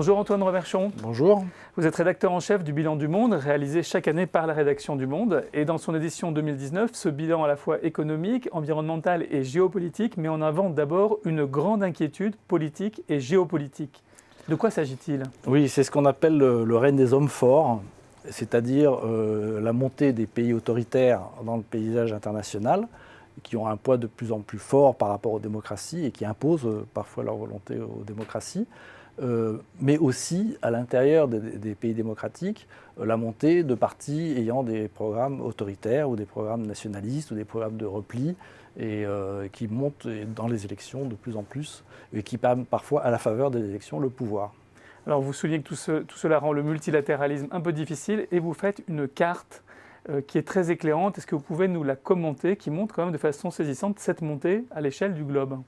Bonjour Antoine Reverchon. Bonjour. Vous êtes rédacteur en chef du Bilan du Monde, réalisé chaque année par la rédaction du Monde. Et dans son édition 2019, ce bilan à la fois économique, environnemental et géopolitique met en avant d'abord une grande inquiétude politique et géopolitique. De quoi s'agit-il ? Oui, c'est ce qu'on appelle le règne des hommes forts, c'est-à-dire la montée des pays autoritaires dans le paysage international, qui ont un poids de plus en plus fort par rapport aux démocraties et qui imposent parfois leur volonté aux démocraties. Mais aussi à l'intérieur des pays démocratiques, la montée de partis ayant des programmes autoritaires ou des programmes nationalistes ou des programmes de repli et qui montent dans les élections de plus en plus et qui prennent parfois à la faveur des élections le pouvoir. Alors vous soulignez que tout cela rend le multilatéralisme un peu difficile et vous faites une carte qui est très éclairante. Est-ce que vous pouvez nous la commenter, qui montre quand même de façon saisissante cette montée à l'échelle du globe ?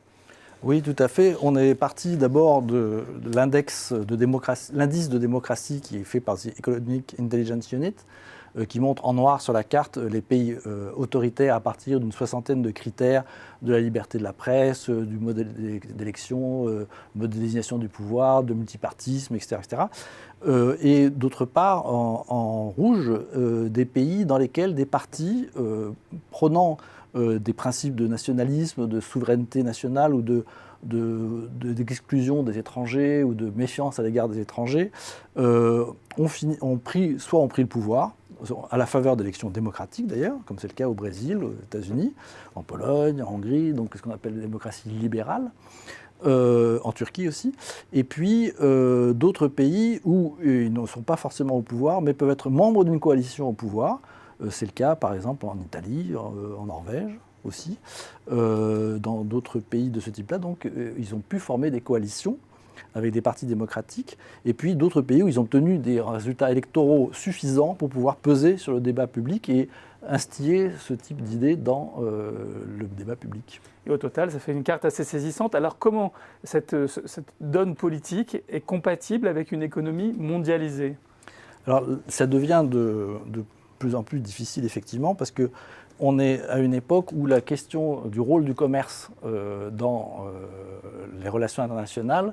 Oui, tout à fait. On est parti d'abord de l'indice de démocratie qui est fait par The Economic Intelligence Unit, qui montre en noir sur la carte les pays autoritaires à partir d'une soixantaine de critères de la liberté de la presse, du modèle d'élection, mode de désignation du pouvoir, de multipartisme, etc. Et d'autre part, en rouge, des pays dans lesquels des partis prônant des principes de nationalisme, de souveraineté nationale ou d'exclusion des étrangers ou de méfiance à l'égard des étrangers, ont pris le pouvoir, à la faveur d'élections démocratiques d'ailleurs, comme c'est le cas au Brésil, aux États-Unis, en Pologne, en Hongrie, donc ce qu'on appelle la démocratie libérale, en Turquie aussi, et puis d'autres pays où ils ne sont pas forcément au pouvoir, mais peuvent être membres d'une coalition au pouvoir. C'est le cas, par exemple, en Italie, en Norvège aussi, dans d'autres pays de ce type-là. Donc, ils ont pu former des coalitions avec des partis démocratiques, et puis d'autres pays où ils ont obtenu des résultats électoraux suffisants pour pouvoir peser sur le débat public et instiller ce type d'idées dans le débat public. Et au total, ça fait une carte assez saisissante. Alors comment cette donne politique est compatible avec une économie mondialisée ? Alors, ça devient de plus en plus difficile, effectivement, parce qu'on est à une époque où la question du rôle du commerce dans les relations internationales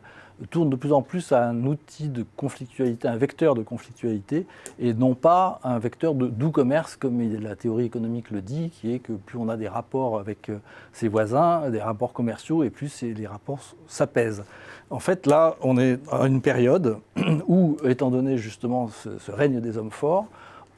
tourne de plus en plus à un outil de conflictualité, un vecteur de conflictualité, et non pas un vecteur de doux commerce, comme la théorie économique le dit, qui est que plus on a des rapports avec ses voisins, des rapports commerciaux, et plus les rapports s'apaisent. En fait, là, on est à une période où, étant donné justement ce règne des hommes forts,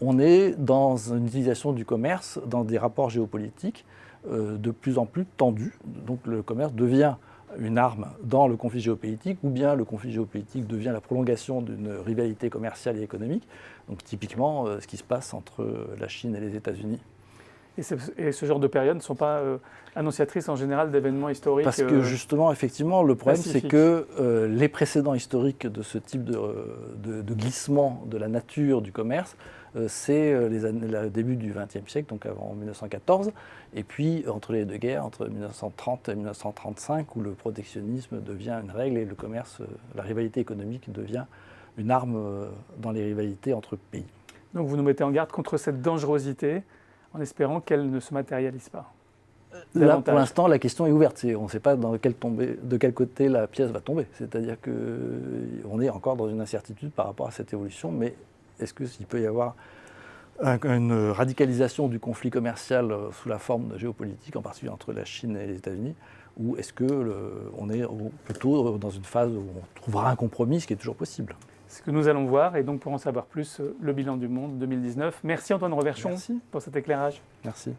on est dans une utilisation du commerce, dans des rapports géopolitiques de plus en plus tendus. Donc le commerce devient une arme dans le conflit géopolitique, ou bien le conflit géopolitique devient la prolongation d'une rivalité commerciale et économique. Donc typiquement ce qui se passe entre la Chine et les États-Unis. Et ce genre de périodes ne sont pas annonciatrices en général d'événements historiques. Parce que justement, effectivement, le problème c'est que les précédents historiques de ce type de glissement de la nature du commerce, c'est le début du XXe siècle, donc avant 1914, et puis entre les deux guerres, entre 1930 et 1935, où le protectionnisme devient une règle et le commerce, la rivalité économique devient une arme dans les rivalités entre pays. Donc vous nous mettez en garde contre cette dangerosité, en espérant qu'elle ne se matérialise pas. Là, pour l'instant, la question est ouverte. On ne sait pas de quel côté la pièce va tomber. C'est-à-dire qu'on est encore dans une incertitude par rapport à cette évolution, mais est-ce qu'il peut y avoir une radicalisation du conflit commercial sous la forme de géopolitique, en particulier entre la Chine et les États-Unis, ou est-ce qu'on est plutôt dans une phase où on trouvera un compromis, ce qui est toujours possible ? C'est ce que nous allons voir, et donc pour en savoir plus, le bilan du monde 2019. Merci Antoine Reverchon pour cet éclairage. Merci.